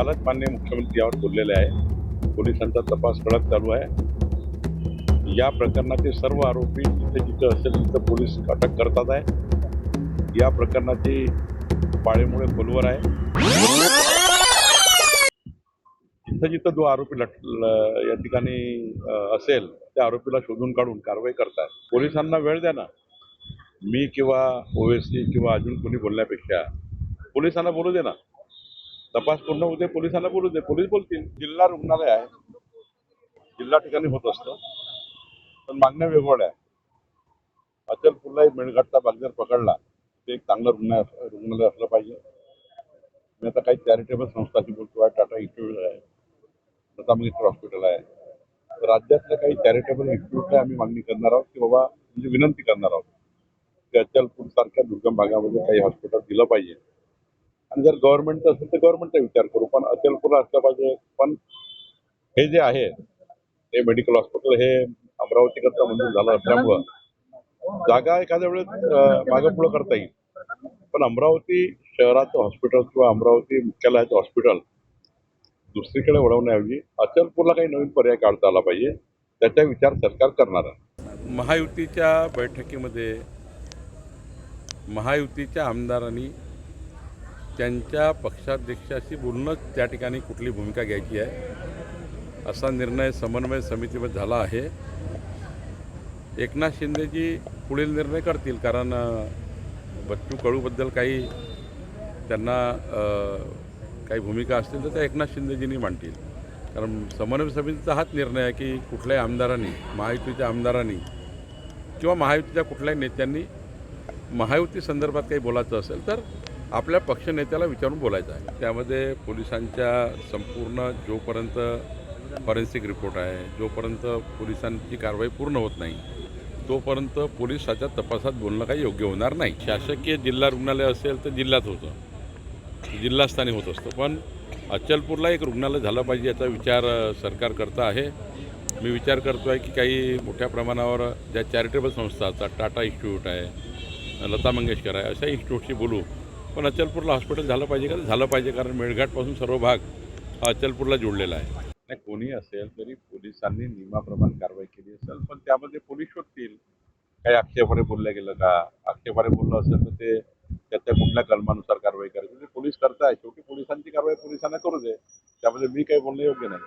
कालच माननीय मुख्यमंत्री यावर बोललेले आहे. पोलिसांचा तपास कडक चालू आहे. या प्रकरणाचे सर्व आरोपी जिथे जिथे असेल तिथं पोलीस अटक करतात आहे. या प्रकरणाची पाळेमुळे खोलवर आहे. जिथं जिथं जो आरोपी या ठिकाणी असेल त्या आरोपीला शोधून काढून कारवाई करतात. पोलिसांना वेळ द्या ना. मी किंवा ओवेसी किंवा अजून कोणी बोलण्यापेक्षा पोलिसांना बोलू दे ना. तपास पूर्ण होते, पोलिसांना बोलू दे, पोलीस बोलतील. जिल्हा रुग्णालय आहे, जिल्हा ठिकाणी होत असतं, पण मागण्या वेगवेगळ्या आहे. अचलपूरला एक मेळघाटचा भाग जर पकडला ते एक चांगलं रुग्णालय असलं पाहिजे. मी आता काही चॅरिटेबल संस्थांशी बोलतो आहे. टाटा इन्स्टिट्यूट आहे, लता मंगेशकर हॉस्पिटल आहे. राज्यातल्या काही चॅरिटेबल इन्स्टिट्यूटला आम्ही मागणी करणार आहोत की बाबा, म्हणजे विनंती करणार आहोत की अचलपूर सारख्या दुर्गम भागामध्ये काही हॉस्पिटल दिलं पाहिजे. आणि जर गव्हर्नमेंटचं असेल तर गव्हर्नमेंटचा विचार करू, पण अचलपूरला असलं पाहिजे. पण हे जे आहे हे मेडिकल हॉस्पिटल हे अमरावतीकरता मंजूर झालं असल्यामुळं जागा एखाद्या वेळेस मागं पुढं करता येईल. पण अमरावती शहराचं हॉस्पिटल किंवा अमरावती मुख्यालयाचं हॉस्पिटल दुसरीकडे वळवण्याऐवजी अचलपूरला काही नवीन पर्याय काढता आला पाहिजे. त्याचा विचार सरकार करणार आहे. महायुतीच्या बैठकीमध्ये महायुतीच्या आमदारांनी त्यांच्या पक्षाध्यक्षाशी बोलूनच त्या ठिकाणी कुठली भूमिका घ्यायची आहे असा निर्णय समन्वय समितीमध्ये झाला आहे. एकनाथ शिंदेजी पुढील निर्णय करतील, कारण बच्चू कडूबद्दल काही त्यांना काही भूमिका असतील तर त्या एकनाथ शिंदेजींनी मांडतील. कारण समन्वय समितीचा हाच निर्णय आहे की कुठल्याही आमदारांनी, महायुतीच्या आमदारांनी किंवा महायुतीच्या कुठल्याही नेत्यांनी महायुती संदर्भात काही बोलायचं असेल तर आपल्या पक्षनेत्याला विचारून बोलायचं आहे. त्यामध्ये पोलिसांच्या संपूर्ण जोपर्यंत फॉरेन्सिक रिपोर्ट आहे, जोपर्यंत पोलिसांची कारवाई पूर्ण होत नाही तोपर्यंत पोलिसाच्या तपासात बोलणं काही योग्य होणार नाही. शासकीय जिल्हा रुग्णालय असेल तर जिल्ह्यात होतं, जिल्हास्थानी होत असतं, पण अचलपूरला एक रुग्णालय झालं पाहिजे याचा विचार सरकार करता आहे. मी विचार करतो आहे की काही मोठ्या प्रमाणावर ज्या चॅरिटेबल संस्था असतात, टाटा इन्स्टिट्यूट आहे, लता मंगेशकर आहे, अशा इन्स्टिट्यूटशी बोलू. पण अचलपूरला हॉस्पिटल झालं पाहिजे का? झालं पाहिजे, कारण मेळघाटपासून सर्व भाग हा अचलपूरला जोडलेला आहे. नाही, कोणी असेल तरी पोलिसांनी नियमाप्रमाणे कारवाई केली असेल, पण त्यामध्ये पोलीस शोधतील. काही आक्षेपाने बोललं गेलं का? आक्षेपाने बोललं असेल तर ते त्याच्या कुठल्या कलमानुसार कारवाई करायची ते पोलीस करताय. शेवटी पोलिसांची कारवाई पोलिसांना करू दे. त्यामध्ये मी काही बोलणं योग्य नाही.